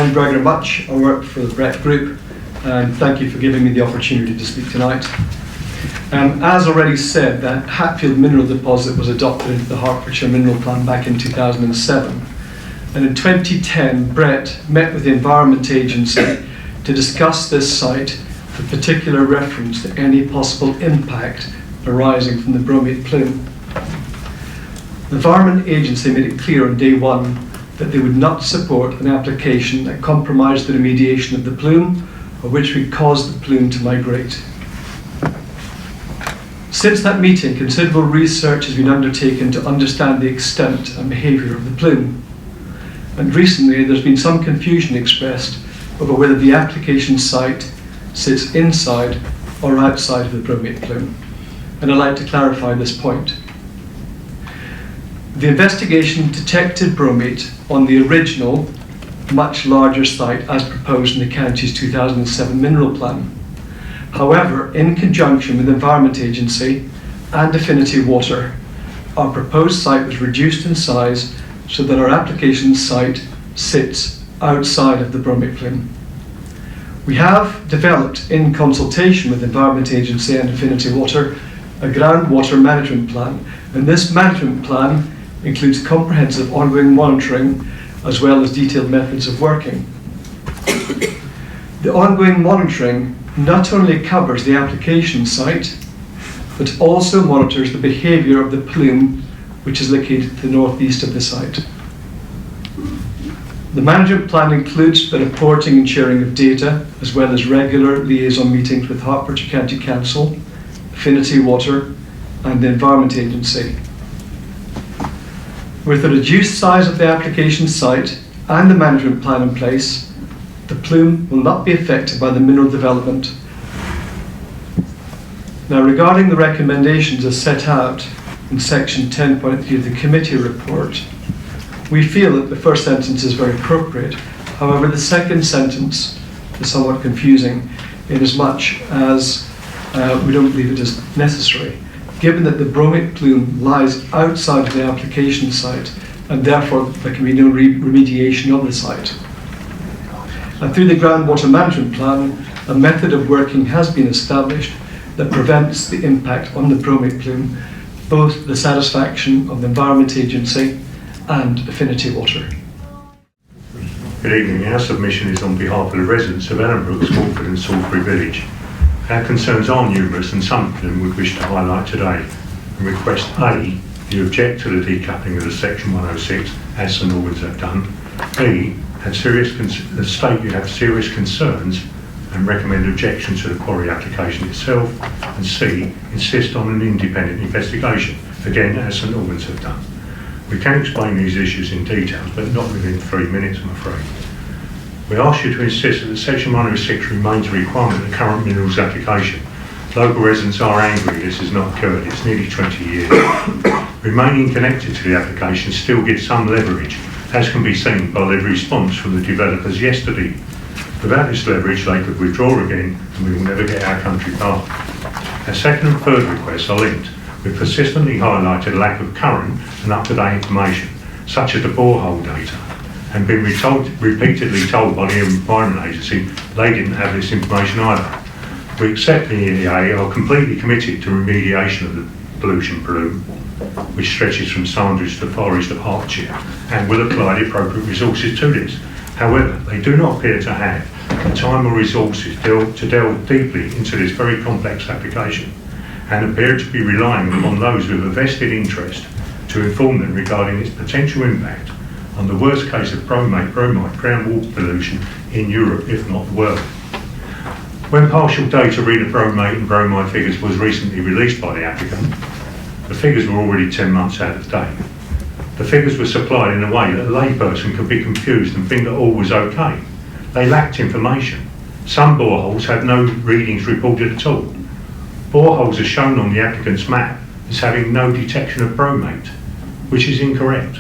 I'm very much. I work for the Brett Group, and thank you for giving me the opportunity to speak tonight. As already said, the Hatfield mineral deposit was adopted into the Hertfordshire Mineral Plan back in 2007. And in 2010, Brett met with the Environment Agency to discuss this site with particular reference to any possible impact arising from the bromate plume. The Environment Agency made it clear on day one that they would not support an application that compromised the remediation of the plume or which would cause the plume to migrate. Since that meeting, considerable research has been undertaken to understand the extent and behaviour of the plume. And recently there's been some confusion expressed over whether the application site sits inside or outside of the bromate plume. And I'd like to clarify this point. The investigation detected bromate on the original, much larger site as proposed in the county's 2007 mineral plan. However, in conjunction with the Environment Agency and Affinity Water, our proposed site was reduced in size so that our application site sits outside of the bromate plume. We have developed, in consultation with the Environment Agency and Affinity Water, a groundwater management plan, and this management plan includes comprehensive ongoing monitoring as well as detailed methods of working. The ongoing monitoring not only covers the application site, but also monitors the behaviour of the plume which is located to the northeast of the site. The management plan includes the reporting and sharing of data, as well as regular liaison meetings with Hertfordshire County Council, Affinity Water and the Environment Agency. With the reduced size of the application site and the management plan in place, the plume will not be affected by the mineral development. Now, regarding the recommendations as set out in section 10.3 of the committee report, we feel that the first sentence is very appropriate. However, the second sentence is somewhat confusing in as much as we don't believe it is necessary, given that the bromate plume lies outside of the application site and therefore there can be no remediation of the site. And through the groundwater management plan, a method of working has been established that prevents the impact on the bromate plume, both the satisfaction of the Environment Agency and Affinity Water. Good evening. Our submission is on behalf of the residents of Ellenbrook, Sportsville and Salisbury Village. Our concerns are numerous and some of them we wish to highlight today and request A, you object to the decoupling of the section 106 as St Albans have done, B, state you have serious concerns and recommend objection to the quarry application itself, and C, insist on an independent investigation, again as St Albans have done. We can explain these issues in detail, but not within 3 minutes, I'm afraid. We ask you to insist that section 106 remains a requirement of the current minerals application. Local residents are angry this has not occurred, it's nearly 20 years. Remaining connected to the application still gives some leverage, as can be seen by the response from the developers yesterday. Without this leverage, they could withdraw again and we will never get our country path. Our second and third requests are linked. We've persistently highlighted a lack of current and up-to-date information, such as the borehole data, and been repeatedly told by the Environment Agency they didn't have this information either. We accept the EA are completely committed to remediation of the pollution plume, which stretches from Sandridge to the far east of Hertfordshire, and will apply the appropriate resources to this. However, they do not appear to have the time or resources to delve deeply into this very complex application, and appear to be relying upon those with a vested interest to inform them regarding its potential impact on the worst case of bromide groundwater pollution in Europe, if not the world. When partial data read of bromate and bromide figures was recently released by the applicant, the figures were already 10 months out of date. The figures were supplied in a way that a layperson could be confused and think that all was okay. They lacked information. Some boreholes had no readings reported at all. Boreholes are shown on the applicant's map as having no detection of bromate, which is incorrect,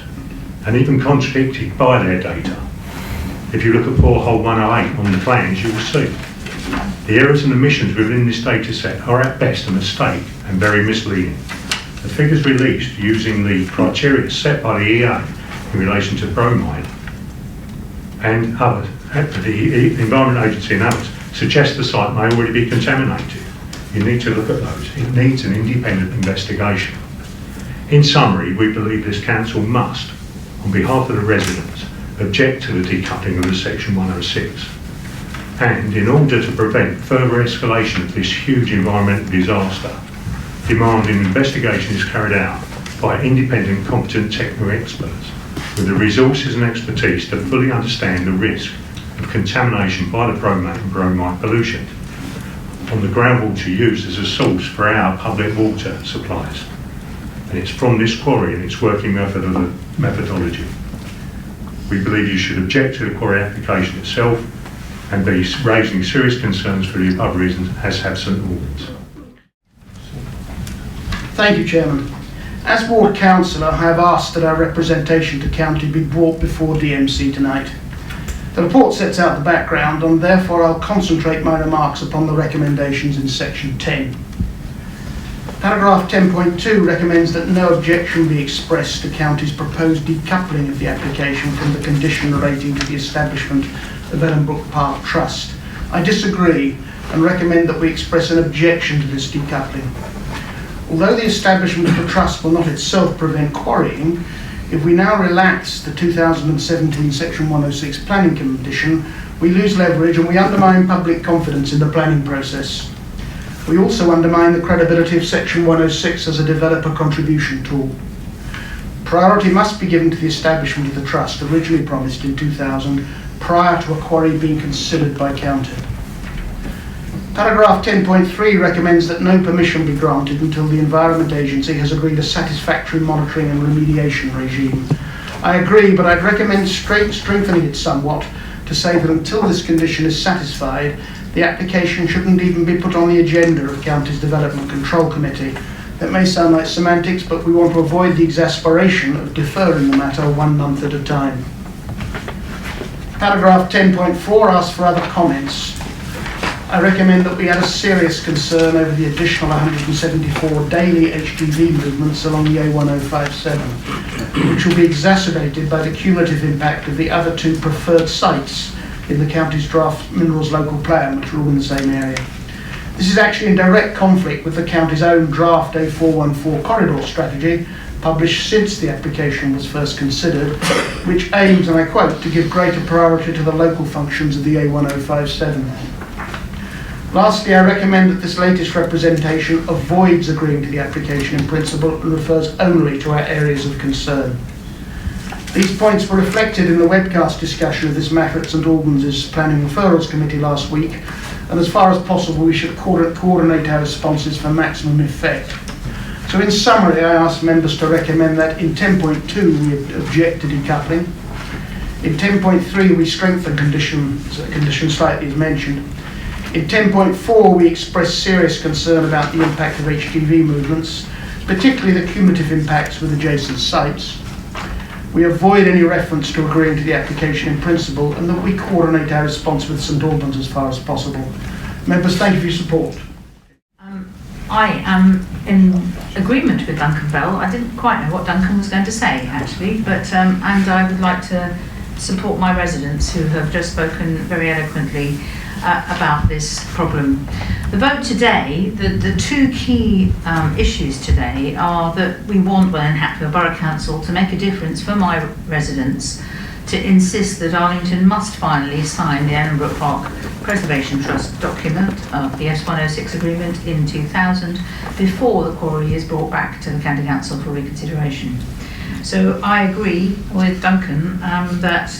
and even contradicted by their data. If you look at borehole 108 on the plans, you will see. The errors and omissions within this data set are at best a mistake and very misleading. The figures released using the criteria set by the EA in relation to bromide and the Environment Agency and others suggest the site may already be contaminated. You need to look at those. It needs an independent investigation. In summary, we believe this council must, on behalf of the residents, object to the decoupling of the Section 106. And in order to prevent further escalation of this huge environmental disaster, demand an investigation is carried out by independent, competent technical experts with the resources and expertise to fully understand the risk of contamination by the bromate and bromide pollution on the groundwater used as a source for our public water supplies. And it's from this quarry and its working methodology. We believe you should object to the quarry application itself and be raising serious concerns for the above reasons, as have St Albans. Thank you, Chairman. As Ward Councillor, I have asked that our representation to County be brought before DMC tonight. The report sets out the background, and therefore I'll concentrate my remarks upon the recommendations in Section 10. Paragraph 10.2 recommends that no objection be expressed to County's proposed decoupling of the application from the condition relating to the establishment of Ellenbrook Park Trust. I disagree and recommend that we express an objection to this decoupling. Although the establishment of the trust will not itself prevent quarrying, if we now relax the 2017 Section 106 planning condition, we lose leverage and we undermine public confidence in the planning process. We also undermine the credibility of Section 106 as a developer contribution tool. Priority must be given to the establishment of the trust originally promised in 2000, prior to a quarry being considered by County. Paragraph 10.3 recommends that no permission be granted until the Environment Agency has agreed a satisfactory monitoring and remediation regime. I agree, but I'd recommend strengthening it somewhat to say that until this condition is satisfied, the application shouldn't even be put on the agenda of County's Development Control Committee. That may sound like semantics, but we want to avoid the exasperation of deferring the matter 1 month at a time. Paragraph 10.4 asks for other comments. I recommend that we add a serious concern over the additional 174 daily HGV movements along the A1057, which will be exacerbated by the cumulative impact of the other 2 preferred sites in the county's draft minerals local plan, which are all in the same area. This is actually in direct conflict with the county's own draft A414 corridor strategy, published since the application was first considered, which aims, and I quote, to give greater priority to the local functions of the A1057. Lastly, I recommend that this latest representation avoids agreeing to the application in principle and refers only to our areas of concern. These points were reflected in the webcast discussion of this matter at St Albans' Planning Referrals Committee last week, and as far as possible we should coordinate our responses for maximum effect. So in summary, I ask members to recommend that in 10.2 we object to decoupling. In 10.3 we strengthen condition slightly as mentioned. In 10.4 we express serious concern about the impact of HGV movements, particularly the cumulative impacts with adjacent sites. We avoid any reference to agreeing to the application in principle, and that we coordinate our response with St Albans as far as possible. Members, thank you for your support. I am in agreement with Duncan Bell. I didn't quite know what Duncan was going to say actually, but and I would like to support my residents who have just spoken very eloquently about this problem. The vote today, the 2 key issues today are that we want Welwyn Hatfield Borough Council to make a difference for my residents, to insist that Arlington must finally sign the Ellenbrook Park Preservation Trust document of the S106 agreement in 2000 before the quarry is brought back to the County Council for reconsideration. So I agree with Duncan that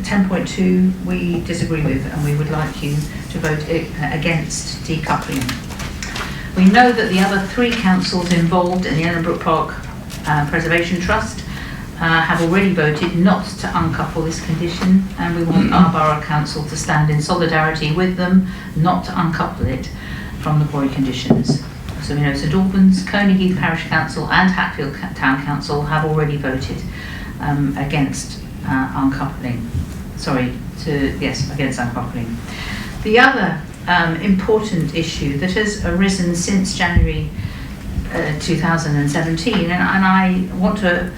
10.2 we disagree with, and we would like you to vote against decoupling. We know that the other 3 councils involved in the Ellenbrook Park Preservation Trust have already voted not to uncouple this condition, and we want our Borough Council to stand in solidarity with them not to uncouple it from the quarry conditions. So we know St Albans, Coney Heath Parish Council and Hatfield Town Council have already voted against uncoupling. Against uncoupling. The other important issue that has arisen since January 2017, and I want to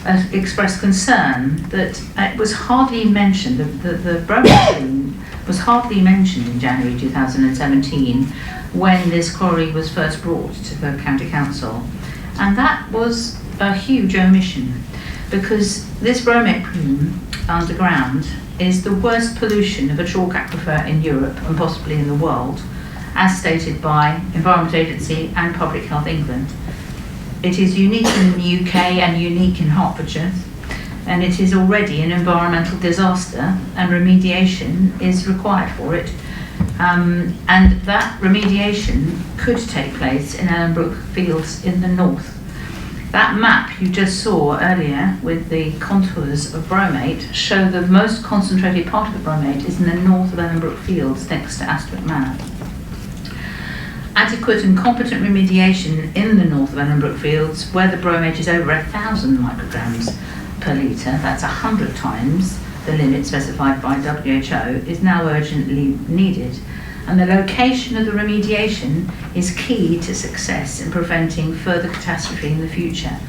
expressed concern that it was hardly mentioned, the bromate plume was hardly mentioned in January 2017 when this quarry was first brought to the County Council. And that was a huge omission, because this bromate plume underground is the worst pollution of a chalk aquifer in Europe and possibly in the world, as stated by Environment Agency and Public Health England. It is unique in the UK and unique in Hertfordshire, and it is already an environmental disaster, and remediation is required for it. And that remediation could take place in Ellenbrook Fields in the north. That map you just saw earlier with the contours of bromate show the most concentrated part of the bromate is in the north of Ellenbrook Fields next to Astwick Manor. Adequate and competent remediation in the north of Ellenbrook Fields, where the bromate is over 1,000 micrograms per litre, that's 100 times the limit specified by WHO, is now urgently needed. And the location of the remediation is key to success in preventing further catastrophe in the future.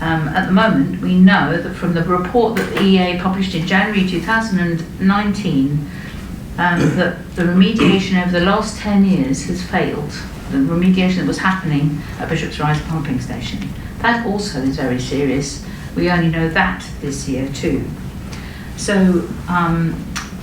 At the moment, we know that from the report that the EA published in January 2019, that the remediation over the last 10 years has failed. The remediation that was happening at Bishop's Rise pumping station. That also is very serious. We only know that this year too. So,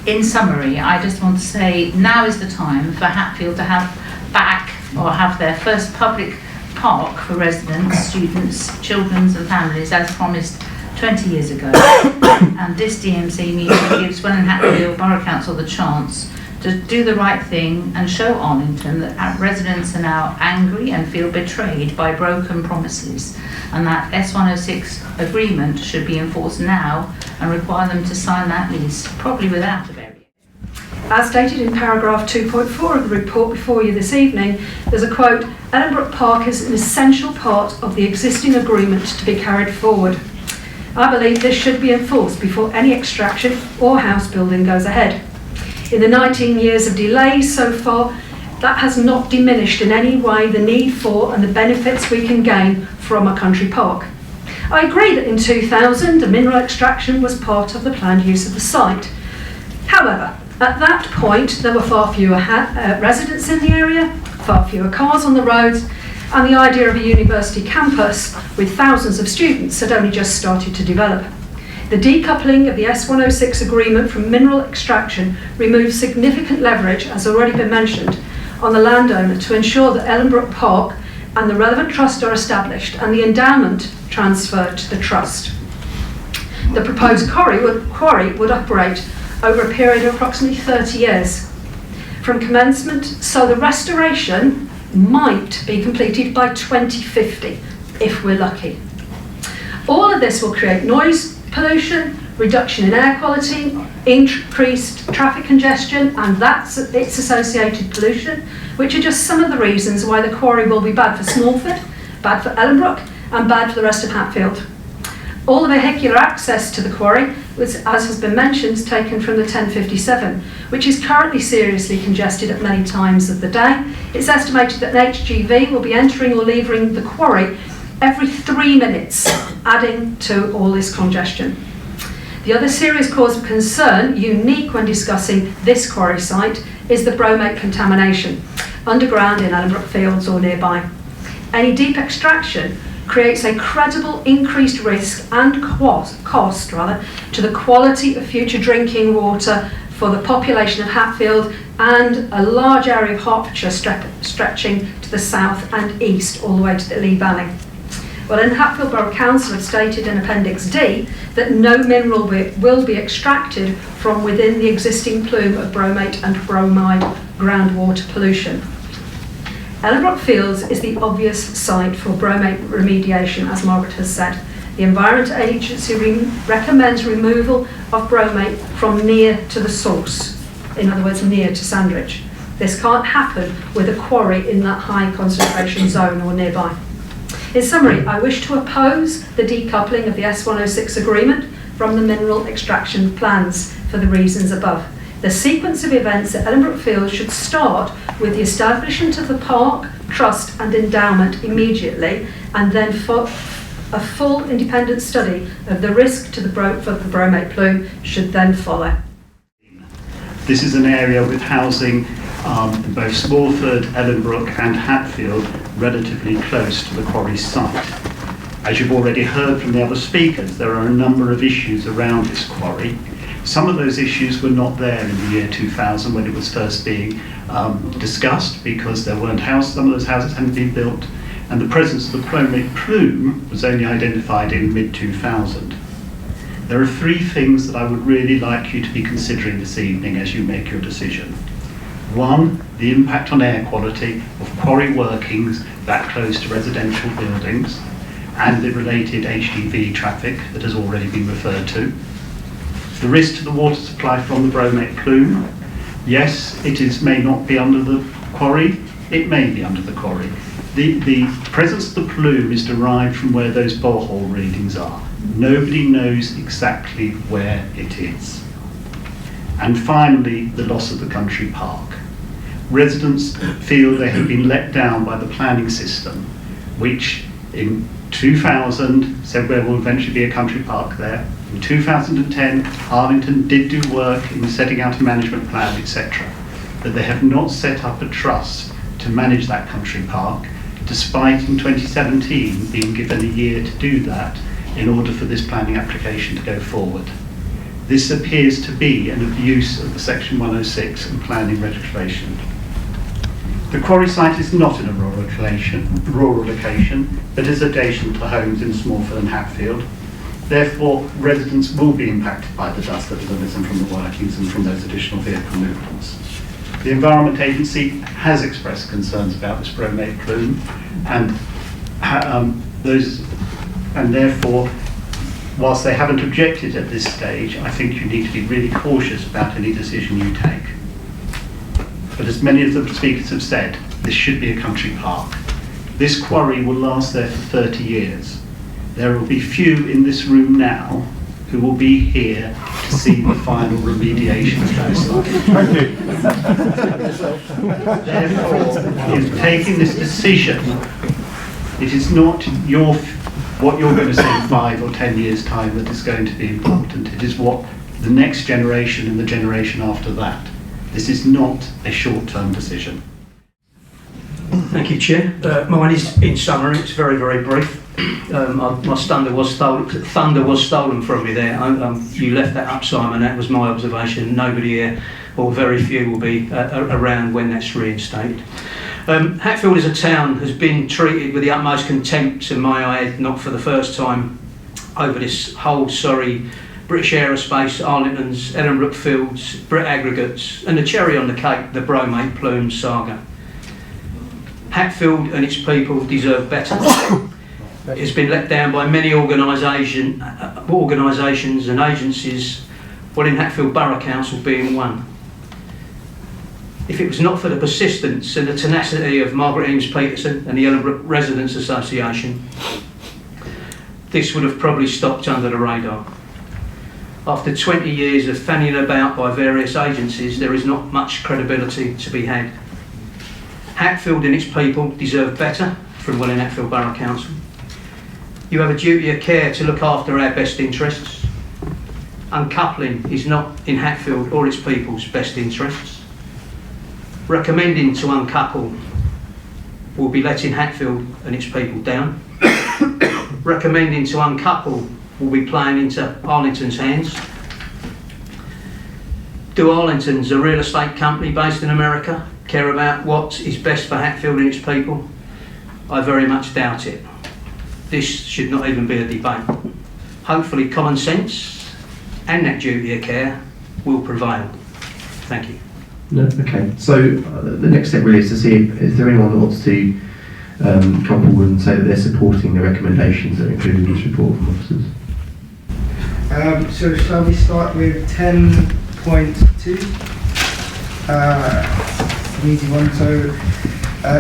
in summary, I just want to say now is the time for Hatfield to have their first public park for residents, students, children and families as promised 20 years ago. And this DMC meeting gives Welwyn and Hatfield Borough Council the chance to do the right thing and show Arlington that our residents are now angry and feel betrayed by broken promises, and that S106 agreement should be enforced now and require them to sign that lease, probably without a variance. As stated in paragraph 2.4 of the report before you this evening, there's a quote, "Ellenbrook Park is an essential part of the existing agreement to be carried forward. I believe this should be enforced before any extraction or house building goes ahead. In the 19 years of delays so far, that has not diminished in any way the need for and the benefits we can gain from a country park. I agree that in 2000, the mineral extraction was part of the planned use of the site. However, at that point, there were far fewer residents in the area, far fewer cars on the roads, and the idea of a university campus with thousands of students had only just started to develop. The decoupling of the S106 agreement from mineral extraction removes significant leverage, as already been mentioned, on the landowner to ensure that Ellenbrook Park and the relevant trust are established and the endowment transferred to the trust. The proposed quarry would operate over a period of approximately 30 years from commencement, so the restoration might be completed by 2050 if we're lucky. All of this will create noise pollution, reduction in air quality, increased traffic congestion, and its associated pollution, which are just some of the reasons why the quarry will be bad for Smallford, bad for Ellenbrook, and bad for the rest of Hatfield. All the vehicular access to the quarry was, as has been mentioned, taken from the 1057, which is currently seriously congested at many times of the day. It's estimated that an HGV will be entering or leaving the quarry every 3 minutes, adding to all this congestion. The other serious cause of concern, unique when discussing this quarry site, is the bromate contamination, underground in Ellenbrook Fields or nearby. Any deep extraction creates a credible increased risk and cost to the quality of future drinking water for the population of Hatfield and a large area of Hertfordshire stretching to the south and east all the way to the Lee Valley. Well, in Hatfield Borough Council have stated in Appendix D that no mineral will be extracted from within the existing plume of bromate and bromide groundwater pollution. Ellenbrook Fields is the obvious site for bromate remediation, as Margaret has said. The Environment Agency recommends removal of bromate from near to the source, in other words, near to Sandridge. This can't happen with a quarry in that high concentration zone or nearby. In summary, I wish to oppose the decoupling of the S106 agreement from the mineral extraction plans for the reasons above. The sequence of events at Ellenbrook Fields should start with the establishment of the park, trust and endowment immediately, and then A full independent study of the risk to the for the bromate plume should then follow. This is an area with housing in both Smallford, Ellenbrook and Hatfield relatively close to the quarry site. As you've already heard from the other speakers, there are a number of issues around this quarry. Some of those issues were not there in the year 2000 when it was first being discussed, because there weren't houses, some of those houses hadn't been built, and the presence of the bromate plume was only identified in mid-2000. There are three things that I would really like you to be considering this evening as you make your decision. One, the impact on air quality of quarry workings that close to residential buildings and the related HGV traffic that has already been referred to. The risk to the water supply from the bromate plume. Yes, may not be under the quarry, it may be under the quarry. The presence of the plume is derived from where those borehole readings are. Nobody knows exactly where it is. And finally, the loss of the country park. Residents feel they have been let down by the planning system, which in 2000 said there will eventually be a country park there. In 2010, Arlington did do work in setting out a management plan, etc. But they have not set up a trust to manage that country park, despite in 2017 being given a year to do that in order for this planning application to go forward. This appears to be an abuse of the Section 106 and planning legislation. The quarry site is not in a rural location, but is adjacent to homes in Smallford and Hatfield. Therefore, residents will be impacted by the dust that has arisen from the workings and from those additional vehicle movements. The Environment Agency has expressed concerns about this bromate plume, and therefore, whilst they haven't objected at this stage, I think you need to be really cautious about any decision you take. But as many of the speakers have said, this should be a country park. This quarry will last there for 30 years. There will be few in this room now who will be here to see the final remediation of that site. Thank you. Therefore, in taking this decision, it is not what you're going to say in 5 or 10 years' time that is going to be important. It is what the next generation and the generation after that. This is not a short-term decision. Thank you, Chair. Mine is, in summary, it's very, very brief. My thunder was stolen from me there. You left that up, Simon. That was my observation. Nobody here, or very few, will be around when that's reinstated. Hatfield as a town has been treated with the utmost contempt, in my eye, not for the first time, over this whole Surrey, British Aerospace, Arlington's, Ellenbrook Fields, Brit Aggregates, and the cherry on the cake, the bromate plume saga. Hatfield and its people deserve better. It has been let down by many organisations and agencies, in Hatfield Borough Council being one. If it was not for the persistence and the tenacity of Margaret Eames Peterson and the Ellenbrook Residents Association, this would have probably stopped under the radar. After 20 years of fanning about by various agencies, there is not much credibility to be had. Hatfield and its people deserve better from Welwyn Hatfield Borough Council. You have a duty of care to look after our best interests. Uncoupling is not in Hatfield or its people's best interests. Recommending to uncouple will be letting Hatfield and its people down. Recommending to uncouple will be playing into Arlington's hands. Do Arlingtons, a real estate company based in America, care about what is best for Hatfield and its people? I very much doubt it. This should not even be a debate. Hopefully common sense and that duty of care will prevail. Thank you. No, okay, so the next step really is to see if there anyone that wants to come forward and say that they're supporting the recommendations that are included in this report from officers. So shall we start with 10.2? An easy one. So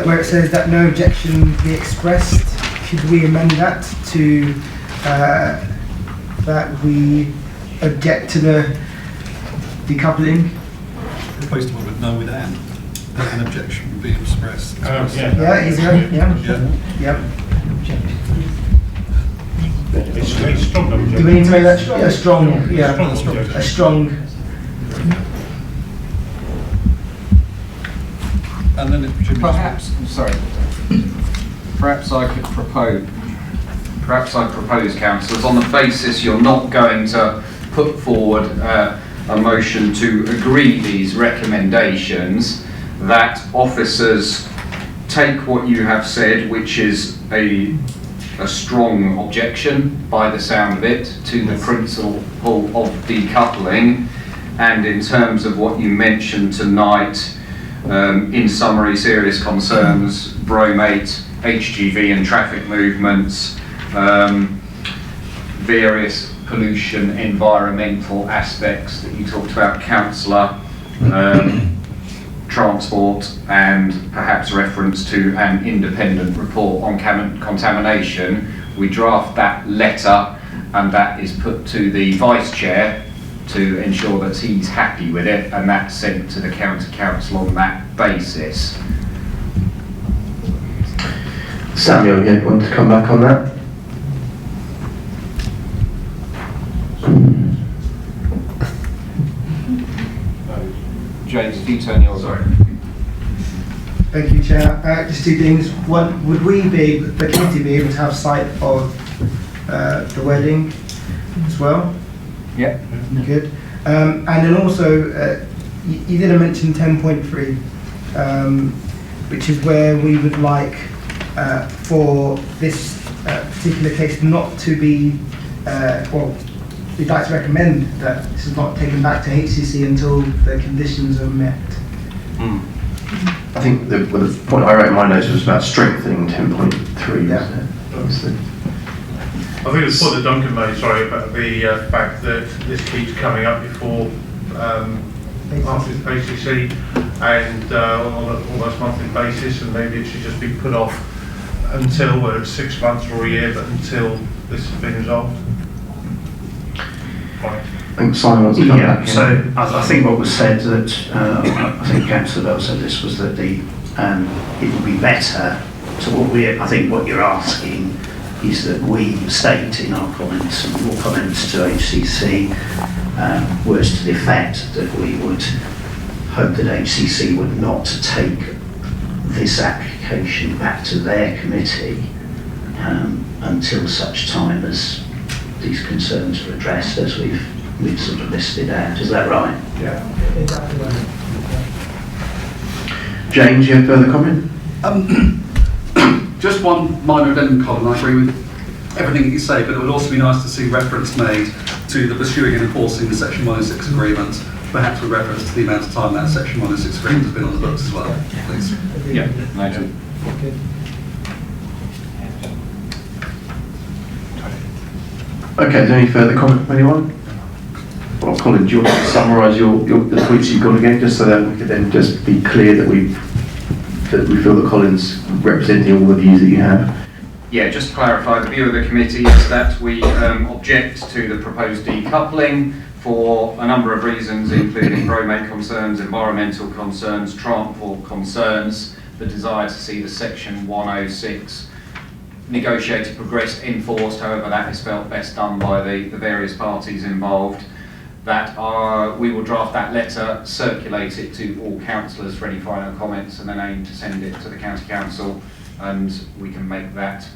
where it says that no objection be expressed, should we amend that to that we object to the decoupling? Proposed one with no with and. That an objection would be expressed. Yeah, easier. Yeah. Yep. It's strong Do objection. we need to make that a strong, objection. a strong? And then it should be... Perhaps I could propose, councillors, on the basis you're not going to put forward a motion to agree these recommendations, that officers take what you have said, which is a strong objection by the sound of it to the principle of decoupling, and in terms of what you mentioned tonight, in summary, serious concerns, bromate, HGV and traffic movements, various pollution, environmental aspects that you talked about, councillor, transport, and perhaps reference to an independent report on contamination. We draft that letter and that is put to the Vice Chair to ensure that he's happy with it, and that's sent to the County Council on that basis. Samuel, you want to come back on that? James, if you turn yours on. Thank you, Chair. Just two things. One, would the committee be able to have sight of the wedding as well? Yeah. Good. And then also, you didn't mention 10.3, which is where we would like for this particular case not to be, we'd like to recommend that this is not taken back to HCC until the conditions are met. I think the point I wrote in my notes was about strengthening 10.3, Yeah. wasn't it? I think it's the point that Duncan made, sorry, about the fact that this keeps coming up before ACC and on an almost monthly basis, and maybe it should just be put off until, whether it's 6 months or a year, but until this has been resolved. Right. I think Simon wants to come back. So I think what was said that, I think Councillor Bell said this, was that it would be better, so I think what you're asking is that we state in our comments and your comments to HCC words to the effect that we would hope that HCC would not take this application back to their committee until such time as these concerns are addressed, as we've sort of listed out. Is that right? Yeah. Exactly right. James, you have further comment? Just one minor addendum, Colin. I agree with everything that you say, but it would also be nice to see reference made to the pursuing and enforcing the Section 106 agreement, perhaps with reference to the amount of time that Section 106 agreement has been on the books as well, please. Yeah, noted. Okay, is there any further comment from anyone? Well, Colin, do you want to summarise the points you've got again, just so that we can then just be clear that we feel that Colin's representing all the views that you have? Yeah, just to clarify, the view of the committee is that we object to the proposed decoupling for a number of reasons, including bromate concerns, environmental concerns, transport concerns, the desire to see the Section 106 negotiated, progressed, enforced, however that is felt best done by the various parties involved. That we will draft that letter, circulate it to all councillors for any final comments, and then aim to send it to the County Council, and we can make that,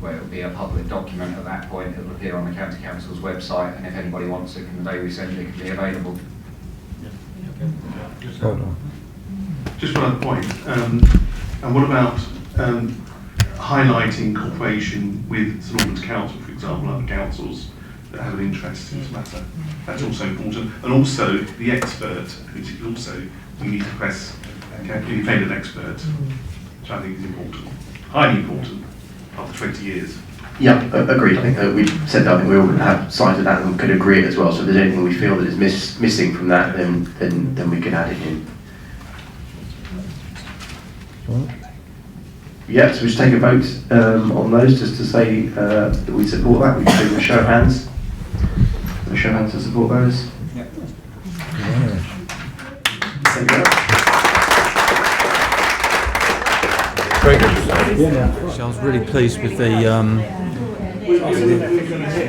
well, it'll be a public document at that point. It'll appear on the County Council's website, and if anybody wants it, the day we send it, it can be available. Just one other point, and what about highlighting cooperation with St Albans Council, for example, other councils that have an interest in this matter? That's also important. And also the expert, who's also, we need to press independent expert, which I think is important, highly important, after 20 years. Yeah, agreed. I think we said that. I think we all have cited that and could agree it as well. So if there's anything we feel that is missing from that, then we can add it in. Yeah, so we should take a vote on those, just to say that we support that. We can do a show of hands. A show of hands to support those. Yep. So I was really pleased with the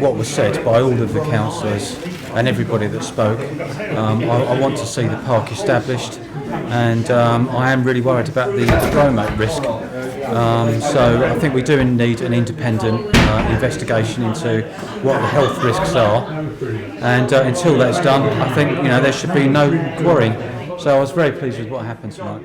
what was said by all of the councillors and everybody that spoke. I want to see the park established, and I am really worried about the bromate risk. So I think we do need an independent investigation into what the health risks are, and until that's done, I think there should be no quarrying. So I was very pleased with what happened tonight.